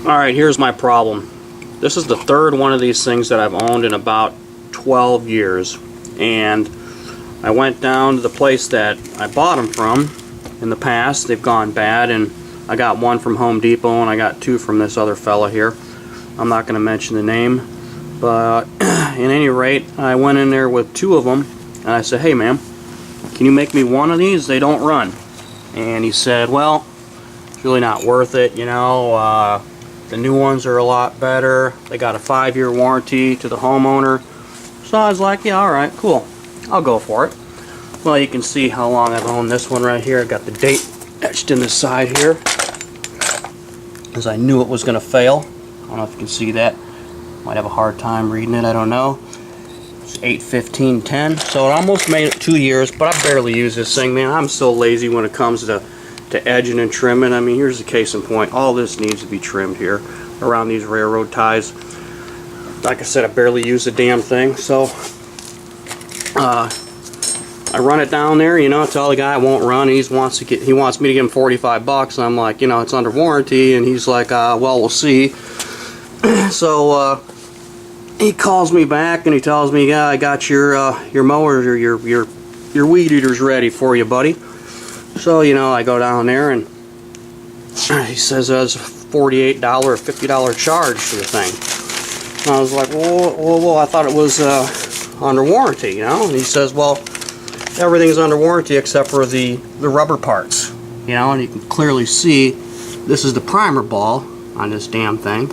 Alright, here's my problem. This is the third one of these things that I've owned in about 12 years. And I went down to the place that I bought them from in the past. They've gone bad, and I got one from Home Depot and I got two from this other fella here. I'm not going to mention the name, but at any rate, I went in there with two of them and I said, hey man, can you make me one of these? They don't run. And he said, well, it's really not worth it, you know, the new ones are a lot better. They got a 5-year warranty to the homeowner. So I was like, yeah, alright, cool, I'll go for it. Well, you can see how long I've owned this one right here. I got the date etched in the side here, because I knew it was going to fail. I don't know if you can see that. Might have a hard time reading it, I don't know. It's 8/15/10, so it almost made it 2 years, but I barely use this thing, man. I'm so lazy when it comes to edging and trimming. I mean, here's the case in point. All this needs to be trimmed here around these railroad ties. Like I said, I barely use the damn thing, so I run it down there, you know, tell the guy it won't run. He wants me to give him 45 bucks, and I'm like, you know, it's under warranty, and he's like, well, we'll see. So he calls me back and he tells me, yeah, I got your mowers or your weed eaters ready for you, buddy. So, you know, I go down there and he says there's a $48 or $50 charge for the thing. And I was like, whoa, I thought it was under warranty, you know. And he says, well, everything's under warranty except for the rubber parts, you know. And you can clearly see this is the primer ball on this damn thing,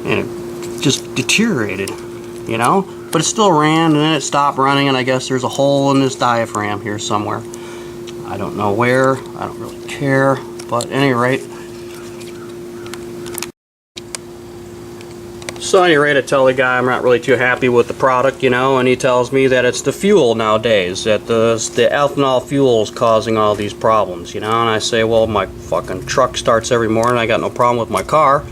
and it just deteriorated, you know. But it still ran, and then it stopped running, and I guess there's a hole in this diaphragm here somewhere. I don't know where, I don't really care, but at any rate. So at any rate, I tell the guy I'm not really too happy with the product, you know, and he tells me that it's the fuel nowadays, that the ethanol fuel is causing all these problems, you know. And I say, well, my fucking truck starts every morning, I got no problem with my car.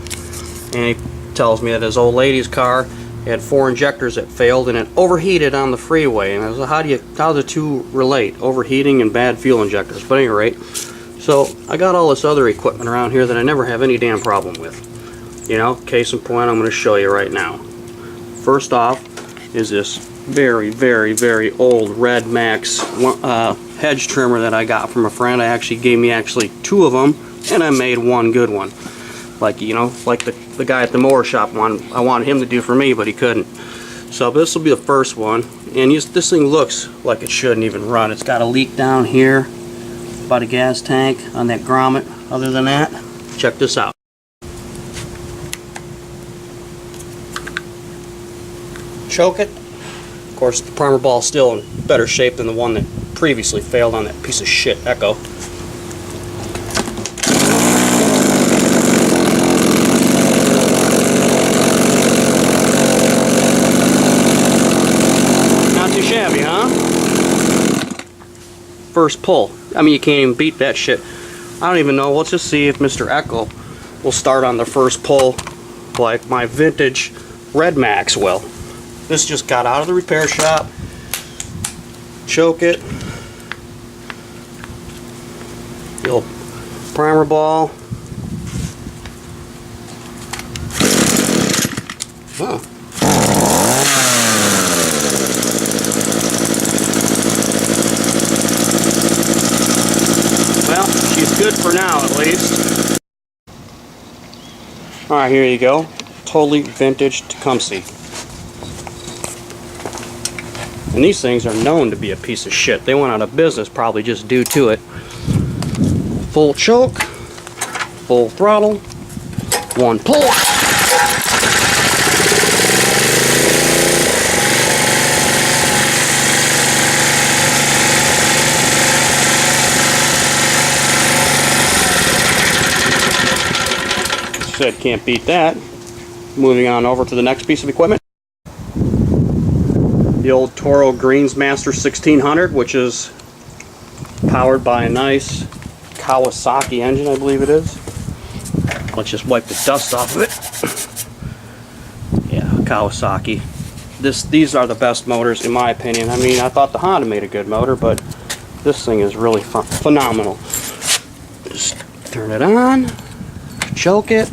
And he tells me that his old lady's car had 4 injectors that failed and it overheated on the freeway. And I was like, how do the two relate, overheating and bad fuel injectors? But at any rate, so I got all this other equipment around here that I never have any damn problem with. You know, case in point, I'm going to show you right now. First off is this very, very, very old Red Max hedge trimmer that I got from a friend. He gave me actually 2 of them, and I made one good one. Like, you know, like the guy at the mower shop I wanted him to do for me, but he couldn't. So this will be the first one, and this thing looks like it shouldn't even run. It's got a leak down here by the gas tank on that grommet. Other than that, check this out. Choke it. Of course, the primer ball is still in better shape than the one that previously failed on that piece of shit Echo. Not too shabby, huh? First pull. I mean, you can't even beat that shit. I don't even know. Let's just see if Mr. Echo will start on the first pull like my vintage Red Max will. This just got out of the repair shop. Choke it. The old primer ball. Oh. Well, she's good for now at least. Alright, here you go. Totally vintage Tecumseh. And these things are known to be a piece of shit. They went out of business probably just due to it. Full choke, full throttle, one pull. Said can't beat that. Moving on over to the next piece of equipment. The old Toro Greensmaster 1600, which is powered by a nice Kawasaki engine, I believe it is. Let's just wipe the dust off of it. Yeah, Kawasaki. These are the best motors in my opinion. I mean, I thought the Honda made a good motor, but this thing is really phenomenal. Just turn it on, choke it,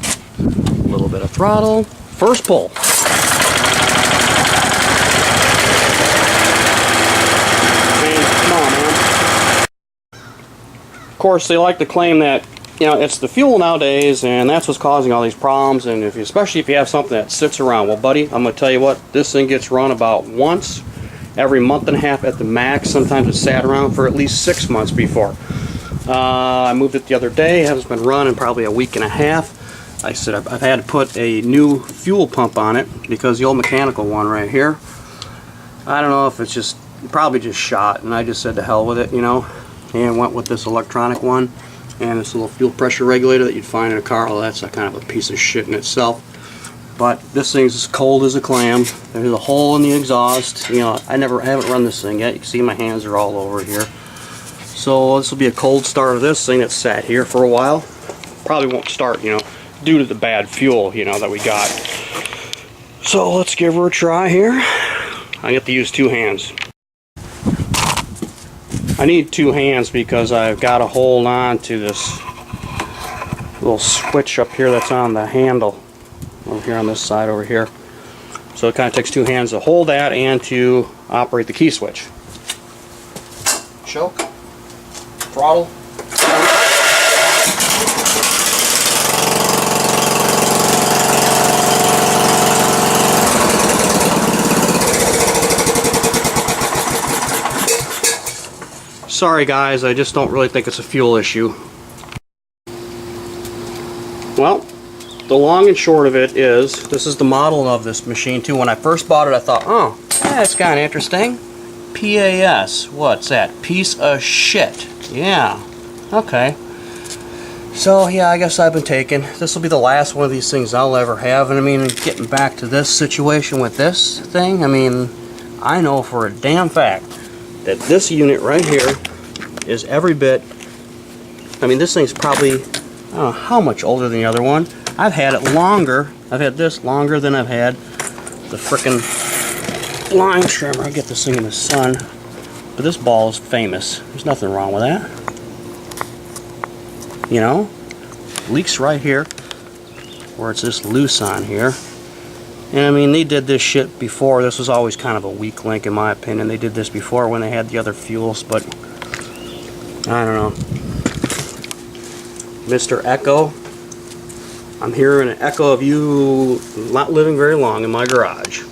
A little bit of throttle. First pull. Of course, they like to claim that, you know, it's the fuel nowadays, and that's what's causing all these problems. And especially if you have something that sits around. Well, buddy, I'm going to tell you what, this thing gets run about once every month and a half at the max. Sometimes it's sat around for at least 6 months before. I moved it the other day. It hasn't been run in probably a week and a half. I said I've had to put a new fuel pump on it because the old mechanical one right here, I don't know if it's just probably just shot, and I just said to hell with it, you know, and went with this electronic one and this little fuel pressure regulator that you'd find in a car. Well, that's a kind of a piece of shit in itself, but this thing's as cold as a clam. There's a hole in the exhaust. You know, I haven't run this thing yet. You can see my hands are all over here. So this will be a cold start of this thing that's sat here for a while. Probably won't start, you know, due to the bad fuel, you know, that we got. So let's give her a try here. I get to use 2 hands. I need 2 hands because I've got to hold on to this little switch up here that's on the handle over here on this side over here. So it kind of takes 2 hands to hold that and to operate the key switch. Choke, throttle. Sorry guys, I just don't really think it's a fuel issue. Well, the long and short of it is, this is the model of this machine too. When I first bought it, I thought, oh, yeah, that's kind of interesting. PAS, what's that? Piece of shit. Yeah, okay. So yeah, I guess I've been taken. This will be the last one of these things I'll ever have. And I mean, getting back to this situation with this thing, I mean, I know for a damn fact that this unit right here is every bit, I mean, this thing's probably, I don't know how much older than the other one. I've had it longer, I've had this longer than I've had the frickin' line trimmer. I'll get this thing in the sun. But this ball is famous. There's nothing wrong with that. You know, leaks right here, where it's just loose on here. And I mean, they did this shit before. This was always kind of a weak link in my opinion. They did this before when they had the other fuels, but I don't know. Mr. Echo, I'm hearing an echo of you not living very long in my garage.